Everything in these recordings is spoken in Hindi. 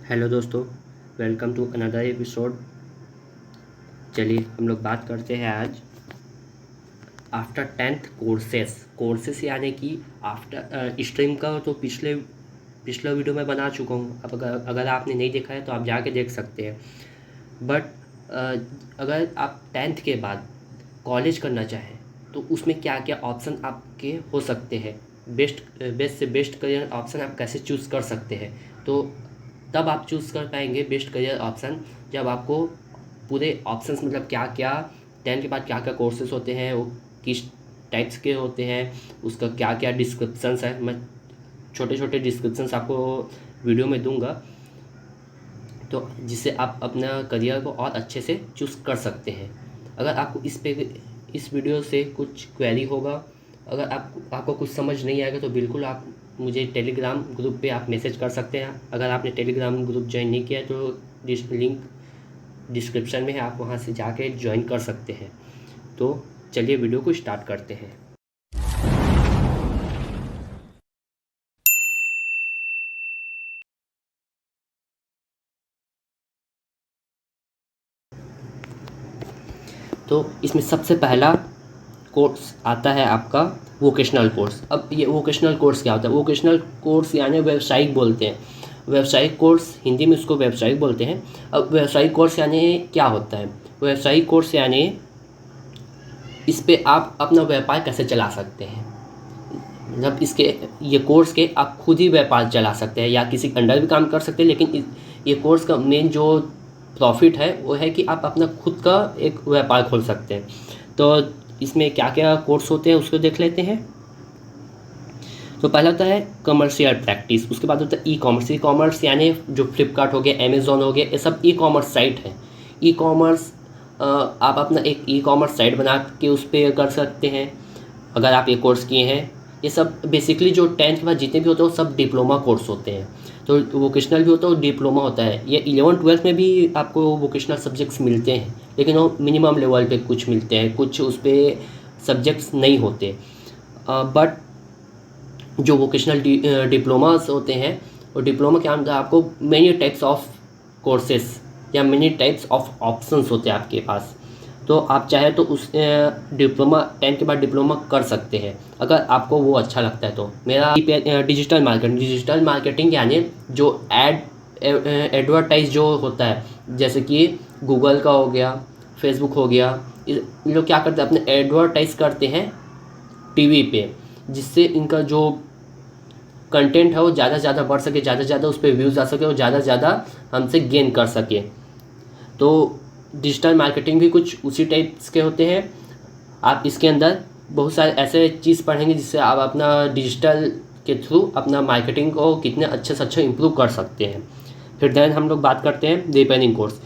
हेलो दोस्तों, वेलकम टू अनदर एपिसोड। चलिए हम लोग बात करते हैं आज आफ्टर टेंथ कोर्सेस यानी कि आफ्टर स्ट्रीम का तो पिछला वीडियो मैं बना चुका हूँ। अब अगर आपने नहीं देखा है तो आप जाके देख सकते हैं। बट अगर आप टेंथ के बाद कॉलेज करना चाहें तो उसमें क्या क्या ऑप्शन आपके हो सकते हैं, बेस्ट से बेस्ट करियर ऑप्शन आप कैसे चूज़ कर सकते हैं। तो तब आप चूज़ कर पाएंगे बेस्ट करियर ऑप्शन जब आपको पूरे ऑप्शंस मतलब क्या क्या टेंथ के बाद क्या क्या कोर्सेज होते हैं, वो किस टाइप्स के होते हैं, उसका क्या क्या डिस्क्रिप्शंस है। मैं छोटे छोटे डिस्क्रिप्शंस आपको वीडियो में दूंगा, तो जिससे आप अपना करियर को और अच्छे से चूज़ कर सकते हैं। अगर आपको इस वीडियो से कुछ क्वेरी होगा, अगर आपको कुछ समझ नहीं आएगा तो बिल्कुल आप मुझे टेलीग्राम ग्रुप पे आप मैसेज कर सकते हैं। अगर आपने टेलीग्राम ग्रुप ज्वाइन नहीं किया है तो लिंक डिस्क्रिप्शन में है, आप वहाँ से जाके ज्वाइन कर सकते हैं। तो चलिए वीडियो को स्टार्ट करते हैं। तो इसमें सबसे पहला कोर्स आता है आपका वोकेशनल कोर्स। अब ये वोकेशनल कोर्स क्या होता है? वोकेशनल कोर्स यानी व्यावसायिक बोलते हैं। व्यावसायिक कोर्स हिंदी में उसको व्यावसायिक बोलते हैं। अब व्यावसायिक कोर्स यानी क्या होता है? व्यावसायिक कोर्स यानी इस पे आप अपना व्यापार कैसे चला सकते हैं। मतलब ये कोर्स के आप खुद ही व्यापार चला सकते हैं या किसी के अंडर भी काम कर सकते हैं, लेकिन ये कोर्स का मेन जो प्रॉफिट है वो है कि आप अपना खुद का एक व्यापार खोल सकते हैं। तो इसमें क्या क्या कोर्स होते हैं उसको देख लेते हैं। तो पहला होता है कमर्शियल प्रैक्टिस, उसके बाद होता है ई कॉमर्स यानी जो फ्लिपकार्ट हो गया, अमेज़ॉन हो गया, ये सब ई कॉमर्स साइट है। ई कॉमर्स आप अपना एक ई कॉमर्स साइट बना के उस पर कर सकते हैं अगर आप ये कोर्स किए हैं। ये सब बेसिकली जो टेंथ के बाद जितने भी होते हैं वो सब डिप्लोमा कोर्स होते हैं। तो वोकेशनल भी होता है और डिप्लोमा होता है। ये 11th-12th में भी आपको वोकेशनल सब्जेक्ट्स मिलते हैं, लेकिन वो मिनिमम लेवल पे कुछ मिलते हैं, कुछ उस पर सब्जेक्ट्स नहीं होते। बट जो वोकेशनल डिप्लोमास होते हैं, और डिप्लोमा क्या होता है, आपको मेनी टाइप्स ऑफ कोर्सेस या मेनी टाइप्स ऑफ ऑप्शंस होते हैं आपके पास। तो आप चाहे तो उस डिप्लोमा 10 के बाद डिप्लोमा कर सकते हैं अगर आपको वो अच्छा लगता है। तो मेरा डिजिटल मार्केटिंग यानी जो एडवर्टाइज जो होता है, जैसे कि गूगल का हो गया, फेसबुक हो गया, ये लोग क्या करते हैं अपने एडवर्टाइज करते हैं टीवी पे, जिससे इनका जो कंटेंट है वो ज़्यादा से ज़्यादा बढ़ सके, ज़्यादा से ज़्यादा उस पर व्यूज़ आ सके और ज़्यादा से ज़्यादा हमसे गेन कर सके। तो डिजिटल मार्केटिंग भी कुछ उसी टाइप्स के होते हैं। आप इसके अंदर बहुत सारे ऐसे चीज़ पढ़ेंगे जिससे आप अपना डिजिटल के थ्रू अपना मार्केटिंग को कितने अच्छे से अच्छा इम्प्रूव कर सकते हैं। फिर देन हम लोग बात करते हैं रिपेयरिंग कोर्स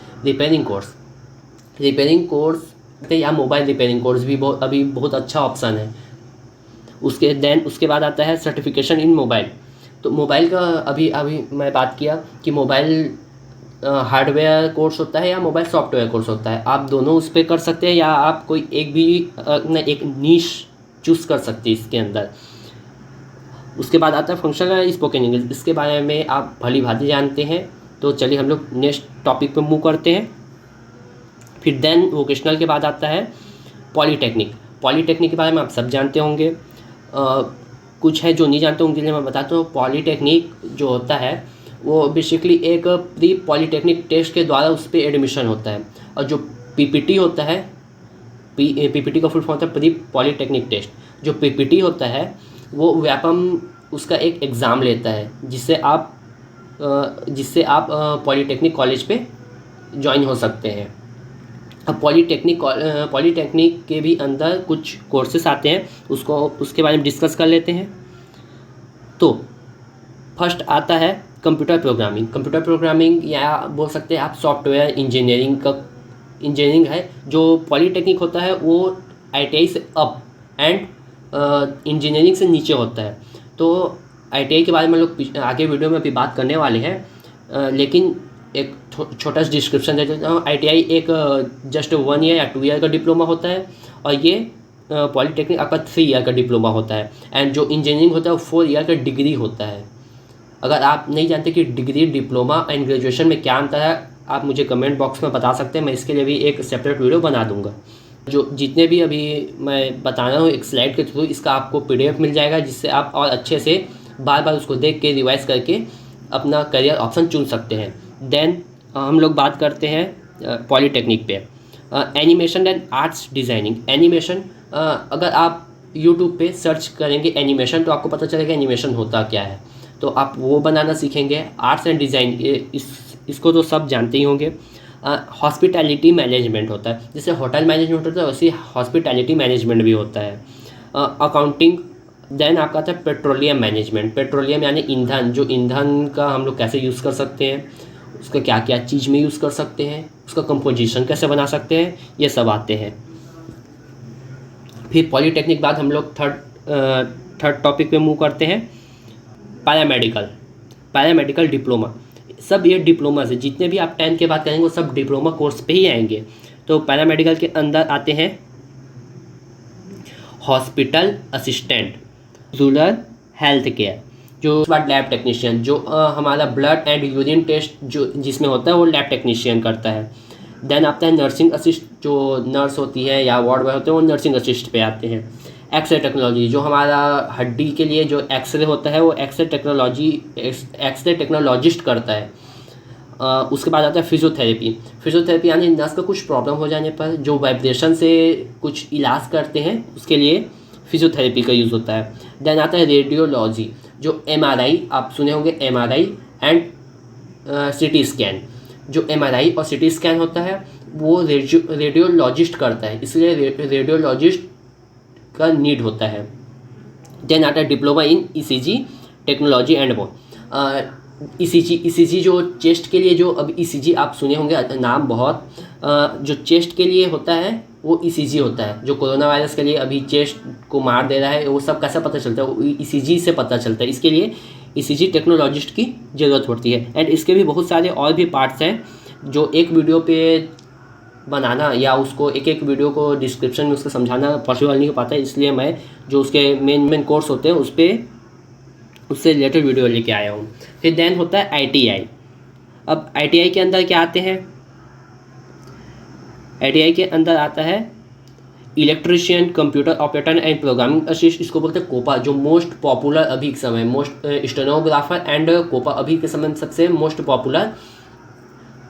या मोबाइल रिपेयरिंग कोर्स भी अभी बहुत अच्छा ऑप्शन है। उसके बाद आता है सर्टिफिकेशन इन मोबाइल। तो मोबाइल का अभी अभी मैं बात किया कि मोबाइल हार्डवेयर कोर्स होता है या मोबाइल सॉफ्टवेयर कोर्स होता है। आप दोनों उस पर कर सकते हैं या आप कोई एक भी एक नीश चूज़ कर सकते हैं इसके अंदर। उसके बाद आता है फंक्शनल स्पोकन इंग्लिश। इसके बारे में आप भली भांति जानते हैं। तो चलिए हम लोग नेक्स्ट टॉपिक पे मूव करते हैं। फिर देन वोकेशनल के बाद आता है पॉलीटेक्निक के बारे में आप सब जानते होंगे। कुछ है जो नहीं जानते उनके लिए मैं बताता हूँ। पॉलीटेक्निक जो होता है वो बेसिकली एक प्री पॉलीटेक्निक टेस्ट के द्वारा उस पर एडमिशन होता है। और जो पीपीटी होता है, पीपीटी का फुल फॉर्म होता है प्री पॉलीटेक्निक टेस्ट। जो पीपीटी होता है वो व्यापम उसका एक एग्ज़ाम लेता है जिससे आप पॉलीटेक्निक कॉलेज पे ज्वाइन हो सकते हैं। अब पॉलीटेक्निक के भी अंदर कुछ कोर्सेस आते हैं, उसके बारे में डिस्कस कर लेते हैं। तो फर्स्ट आता है कंप्यूटर प्रोग्रामिंग या बोल सकते हैं आप सॉफ्टवेयर इंजीनियरिंग है। जो पॉलीटेक्निक होता है वो आईटीआई से अप एंड इंजीनियरिंग से नीचे होता है। तो आईटीआई के बारे में लोग आगे वीडियो में अभी बात करने वाले हैं, लेकिन एक छोटा सा डिस्क्रिप्शन दे देता हूँ। आईटीआई एक जस्ट 1 ईयर या 2 ईयर का डिप्लोमा होता है, और ये पॉलीटेक्निक आपका 3 ईयर का डिप्लोमा होता है। एंड जो इंजीनियरिंग होता है वो 4 ईयर का डिग्री होता है। अगर आप नहीं जानते कि डिग्री, डिप्लोमा एंड ग्रेजुएशन में क्या अंतर है, आप मुझे कमेंट बॉक्स में बता सकते हैं, मैं इसके लिए भी एक सेपरेट वीडियो बना दूंगा। जो जितने भी अभी मैं बता रहा हूँ एक स्लाइड के थ्रू, इसका आपको PDF मिल जाएगा, जिससे आप और अच्छे से बार बार उसको देख के रिवाइज करके अपना करियर ऑप्शन चुन सकते हैं। देन हम लोग बात करते हैं पॉलीटेक्निक पे, animation and arts designing. Animation, अगर आप यूट्यूब पे सर्च करेंगे एनिमेशन तो आपको पता चलेगा एनिमेशन होता क्या है, तो आप वो बनाना सीखेंगे। आर्ट्स एंड डिज़ाइन, इसको तो सब जानते ही होंगे। हॉस्पिटैलिटी मैनेजमेंट होता है, जैसे होटल मैनेजमेंट होता है वैसे हॉस्पिटैलिटी मैनेजमेंट भी होता है। अकाउंटिंग। देन आपका आता है पेट्रोलियम मैनेजमेंट। पेट्रोलियम यानी ईंधन, जो ईंधन का हम लोग कैसे यूज़ कर सकते हैं, उसका क्या क्या चीज़ में यूज़ कर सकते हैं, उसका कंपोजिशन कैसे बना सकते हैं, ये सब आते हैं। फिर पॉलीटेक्निक बाद हम लोग थर्ड टॉपिक पे मूव करते हैं, पैरामेडिकल डिप्लोमा। सब ये डिप्लोमा से, जितने भी आप 10 के बाद करेंगे वो सब डिप्लोमा कोर्स पे ही आएंगे। तो पैरामेडिकल के अंदर आते हैं hospital assistant, rural health care, जो बाद लैब टेक्नीशियन, जो हमारा ब्लड एंड यूरिन टेस्ट जो जिसमें होता है वो लैब टेक्नीशियन करता है। देन आता है नर्सिंग असिस्ट, जो नर्स होती है या वार्ड बॉय होते हैं वो नर्सिंग असिस्ट पे आते हैं। एक्सरे टेक्नोलॉजी, जो हमारा हड्डी के लिए जो एक्सरे होता है वो एक्सरे टेक्नोलॉजिस्ट करता है। उसके बाद आता है फिजियोथेरेपी यानी नस का कुछ प्रॉब्लम हो जाने पर जो वाइब्रेशन से कुछ इलाज करते हैं, उसके लिए फिजियोथेरेपी का यूज़ होता है। देन आता है रेडियोलॉजी, जो MRI, आप सुने होंगे MRI एंड CT स्कैन। जो MRI और CT स्कैन होता है वो रेडियोलॉजिस्ट करता है, इसलिए रेडियोलॉजिस्ट का नीड होता है। देन आता है diploma in ECG technology and more. ECG जो चेस्ट के लिए, जो अब ECG आप सुने होंगे नाम बहुत, जो चेस्ट के लिए होता है वो ECG होता है। जो कोरोना वायरस के लिए अभी चेस्ट को मार दे रहा है, वो सब कैसे पता चलता है, वो ECG से पता चलता है। इसके लिए ECG टेक्नोलॉजिस्ट की ज़रूरत पड़ती है। एंड इसके भी बहुत सारे और भी पार्ट्स हैं जो एक वीडियो पे बनाना या उसको एक वीडियो को डिस्क्रिप्शन में उसको समझाना पॉसिबल नहीं हो पाता है, इसलिए मैं जो उसके मेन कोर्स होते हैं उससे रिलेटेड वीडियो लेके आया हूँ। फिर देन होता है ITI। अब ITI के अंदर क्या आते हैं, ITI के अंदर आता है electrician, computer operator and programming assist, इसको बोलते हैं कोपा, जो मोस्ट पॉपुलर अभी के समय, स्टेनोग्राफर एंड कोपा अभी के समय सबसे मोस्ट पॉपुलर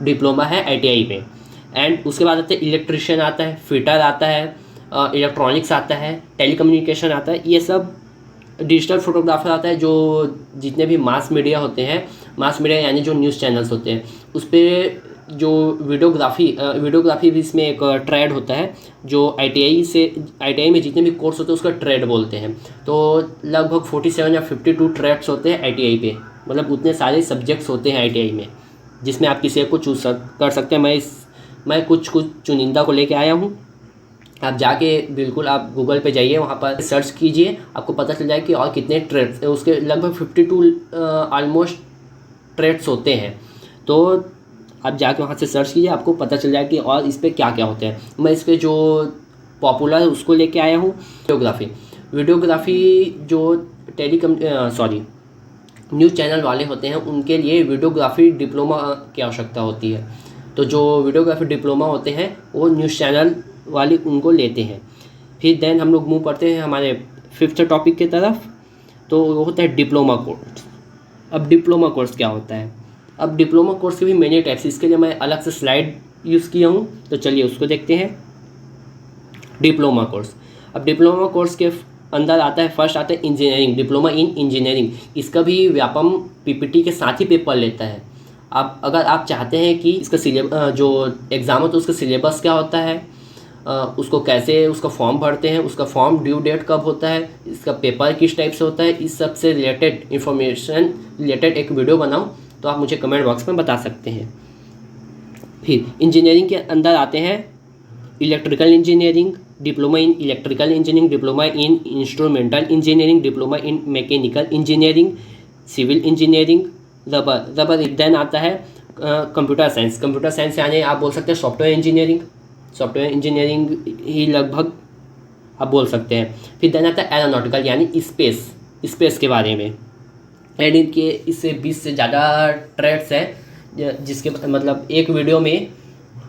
डिप्लोमा है ITI में। एंड उसके बाद आता है इलेक्ट्रीशियन आता है, फिटर आता है, इलेक्ट्रॉनिक्स आता है, टेलीकम्युनिकेशन आता है, ये सब डिजिटल फोटोग्राफर आता है। जो जितने भी मास मीडिया होते हैं, मास मीडिया यानी जो न्यूज़ चैनल्स होते हैं, उस पर जो वीडियोग्राफी भी इसमें एक ट्रेड होता है, जो ITI में जितने भी कोर्स होते हैं उसका ट्रेड बोलते हैं। तो लगभग 47 या 52 ट्रेड्स होते हैं ITI पे, मतलब उतने सारे सब्जेक्ट्स होते हैं ITI में, जिसमें आप किसी एक को चूज कर सकते हैं। मैं कुछ चुनिंदा को लेके आया हूँ। आप जाके बिल्कुल आप गूगल पे जाइए, वहाँ पर सर्च कीजिए, आपको पता चल जाए कि और कितने ट्रेड्स, उसके लगभग 52 ऑलमोस्ट ट्रेड्स होते हैं। तो आप जाके वहाँ से सर्च कीजिए, आपको पता चल जाए कि और इस पर क्या क्या होते हैं। मैं इस पर जो पॉपुलर उसको लेके आया हूँ। वीडियोग्राफी जो न्यूज़ चैनल वाले होते हैं उनके लिए वीडियोग्राफी डिप्लोमा की आवश्यकता होती है। तो जो वीडियोग्राफी डिप्लोमा होते हैं वो न्यूज़ चैनल वाले उनको लेते हैं। फिर देन हम लोग मूव करते हैं हमारे 5th टॉपिक की तरफ, तो वो होता है डिप्लोमा कोर्स। अब डिप्लोमा कोर्स क्या होता है, अब डिप्लोमा कोर्स के भी मेनी टाइप्स, इसके लिए मैं अलग से स्लाइड यूज़ किया हूँ, तो चलिए उसको देखते हैं। डिप्लोमा कोर्स, अब डिप्लोमा कोर्स के अंदर आता है, फर्स्ट आता है इंजीनियरिंग, डिप्लोमा इन इंजीनियरिंग। इसका भी व्यापम PPT के साथ ही पेपर लेता है। अब अगर आप चाहते हैं कि इसका जो एग्ज़ाम होता है उसका सिलेबस क्या होता है, उसको कैसे उसका फॉर्म भरते हैं, उसका फॉर्म ड्यू डेट कब होता है, इसका पेपर किस टाइप से होता है, इस सब से रिलेटेड इन्फॉर्मेशन रिलेटेड एक वीडियो बनाऊं तो आप मुझे कमेंट बॉक्स में बता सकते हैं। फिर इंजीनियरिंग के अंदर आते हैं electrical engineering, diploma in electrical engineering, diploma in instrumental engineering, diploma in mechanical engineering, civil engineering, rubber. Then आता है कंप्यूटर साइंस यानी आप बोल सकते हैं सॉफ्टवेयर इंजीनियरिंग ही लगभग आप बोल सकते हैं। फिर देन आता है एरोनॉटिकल यानी स्पेस के बारे में। एंड इनके इससे 20 से ज़्यादा ट्रेड्स है, जिसके मतलब एक वीडियो में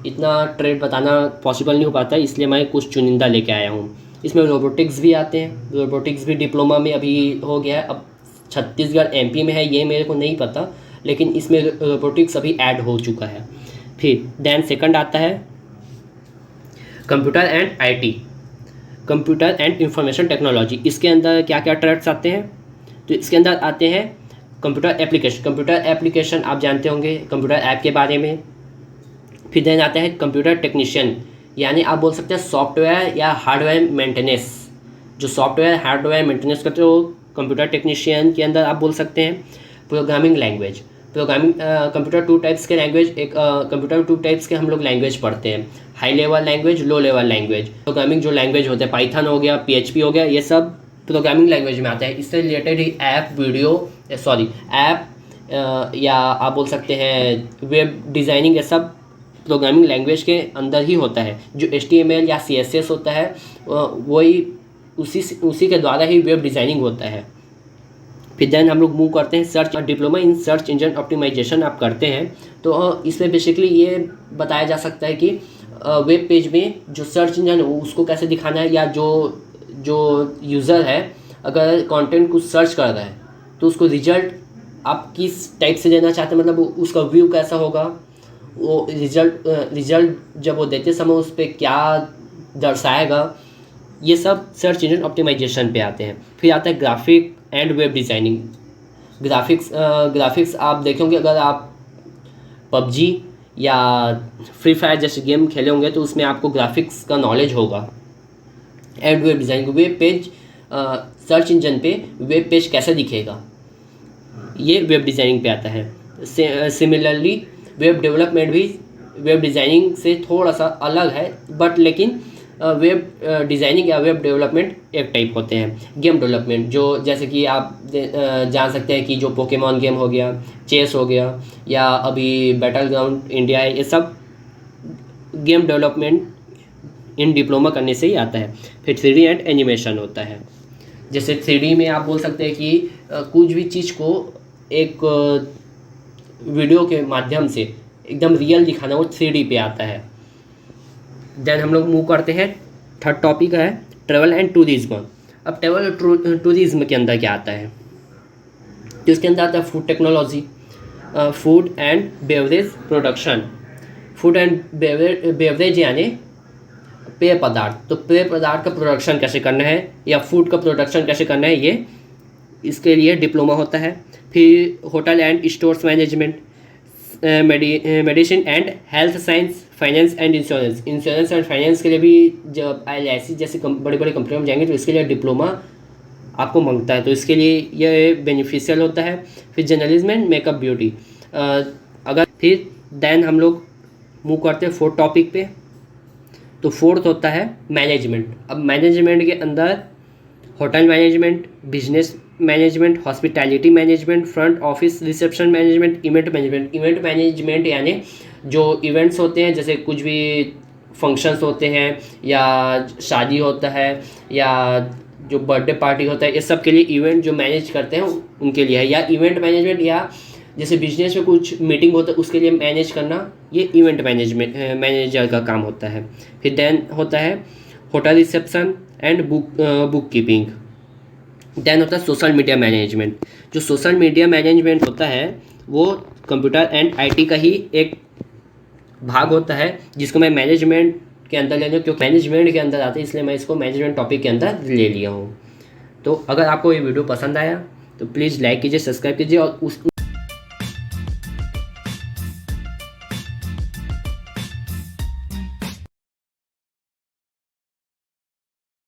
इतना ट्रेड बताना पॉसिबल नहीं हो पाता है, इसलिए मैं कुछ चुनिंदा लेके आया हूँ। इसमें रोबोटिक्स भी आते हैं, रोबोटिक्स भी डिप्लोमा में अभी हो गया है। अब छत्तीसगढ़ MP में है ये मेरे को नहीं पता, लेकिन इसमें रोबोटिक्स अभी ऐड हो चुका है। फिर देन सेकंड आता है computer and IT, computer and information technology. इसके अंदर क्या क्या ट्रेड्स आते हैं? तो इसके अंदर आते हैं कंप्यूटर एप्लीकेशन। कंप्यूटर एप्लीकेशन आप जानते होंगे, कंप्यूटर ऐप के बारे में। फिर देन आता है कंप्यूटर टेक्नीशियन, यानी आप बोल सकते हैं सॉफ्टवेयर या हार्डवेयर मेंटेनेंस। जो सॉफ्टवेयर हार्डवेयर मेंटेनेंस करते हो कंप्यूटर टेक्नीशियन के अंदर आप बोल सकते हैं। Programming language, programming computer 2 types के लैंग्वेज, एक कंप्यूटर 2 टाइप्स के हम लोग लैंग्वेज पढ़ते हैं, high level language, low level language. Programming जो लैंग्वेज होते हैं, पाइथन हो गया, PHP हो गया, ये सब प्रोग्रामिंग लैंग्वेज में आता है। इससे रिलेटेड ही ऐप या आप बोल सकते हैं वेब डिज़ाइनिंग, ये सब प्रोग्रामिंग लैंग्वेज के अंदर ही होता है। जो HTML या CSS होता है वही उसी के द्वारा ही वेब डिज़ाइनिंग होता है। फिर देन हम लोग मूव करते हैं search, diploma in search engine optimisation आप करते हैं तो इसमें बेसिकली ये बताया जा सकता है कि वेब पेज में जो सर्च इंजन है उसको कैसे दिखाना है, या जो यूज़र है अगर कंटेंट कुछ सर्च कर रहा है तो उसको रिजल्ट आप किस टाइप से देना चाहते हैं, मतलब उसका व्यू कैसा होगा, वो रिजल्ट जब वो देते समय उस पर क्या दर्शाएगा, ये सब सर्च इंजन ऑप्टिमाइजेशन पे आते हैं। फिर आता है graphic and web designing. Graphics आप देखेंगे, अगर आप PUBG या फ्री फायर जैसे गेम खेले होंगे तो उसमें आपको ग्राफिक्स का नॉलेज होगा। And web designing, web page search engine पे वेब पेज कैसे दिखेगा, ये वेब डिज़ाइनिंग पे आता है। सिमिलरली वेब डेवलपमेंट भी वेब डिज़ाइनिंग से थोड़ा सा अलग है, बट लेकिन वेब डिज़ाइनिंग या वेब डेवलपमेंट एक टाइप होते हैं। गेम डेवलपमेंट, जो जैसे कि आप जान सकते हैं कि जो पोकेमॉन गेम हो गया, चेस हो गया, या अभी बैटल ग्राउंड इंडिया है, ये सब गेम डेवलपमेंट इन डिप्लोमा करने से ही आता है। फिर 3D एंड एनिमेशन होता है। जैसे 3D में आप बोल सकते हैं कि कुछ भी चीज़ को एक वीडियो के माध्यम से एकदम रियल दिखाना, वो 3D पे आता है। देन हम लोग मूव करते हैं, थर्ड टॉपिक है ट्रैवल एंड टूरिज्म। अब ट्रैवल टूरिज्म के अंदर क्या आता है? तो इसके अंदर आता है food technology, food and beverage production. Food and beverage यानी पेय पदार्थ। तो पेय पदार्थ का प्रोडक्शन कैसे करना है या फूड का प्रोडक्शन कैसे करना है, ये इसके लिए डिप्लोमा होता है। फिर hotel and stores management, medicine and health science, finance and insurance. Insurance and finance के लिए भी जब LIC जैसे बड़ी बड़ी कंपनियों में जाएंगे तो इसके लिए डिप्लोमा आपको मांगता है, तो इसके लिए ये बेनिफिशियल होता है। फिर जर्नलिज्म एंड मेकअप ब्यूटी। अगर फिर देन हम लोग मूव करते हैं फोर्थ टॉपिक पे। तो फोर्थ होता है मैनेजमेंट। अब मैनेजमेंट के अंदर hotel management, business management, hospitality management, front office reception management, event management. Event management यानी जो इवेंट्स होते हैं, जैसे कुछ भी फंक्शंस होते हैं या शादी होता है या जो बर्थडे पार्टी होता है, इस सब के लिए इवेंट जो मैनेज करते हैं उनके लिए है। या इवेंट मैनेजमेंट, या जैसे बिजनेस में कुछ मीटिंग होता है उसके लिए मैनेज करना, ये इवेंट मैनेजर का काम होता है। फिर देन होता है hotel reception and bookkeeping. Then होता है सोशल मीडिया मैनेजमेंट। जो सोशल मीडिया मैनेजमेंट होता है वो कंप्यूटर एंड IT का ही एक भाग होता है, जिसको मैं मैनेजमेंट के अंदर ले लूँ, क्योंकि मैनेजमेंट के अंदर आता है इसलिए मैं इसको मैनेजमेंट टॉपिक के अंदर ले लिया हूँ। तो अगर आपको ये वीडियो पसंद आया तो प्लीज़ लाइक कीजिए, सब्सक्राइब कीजिए और उस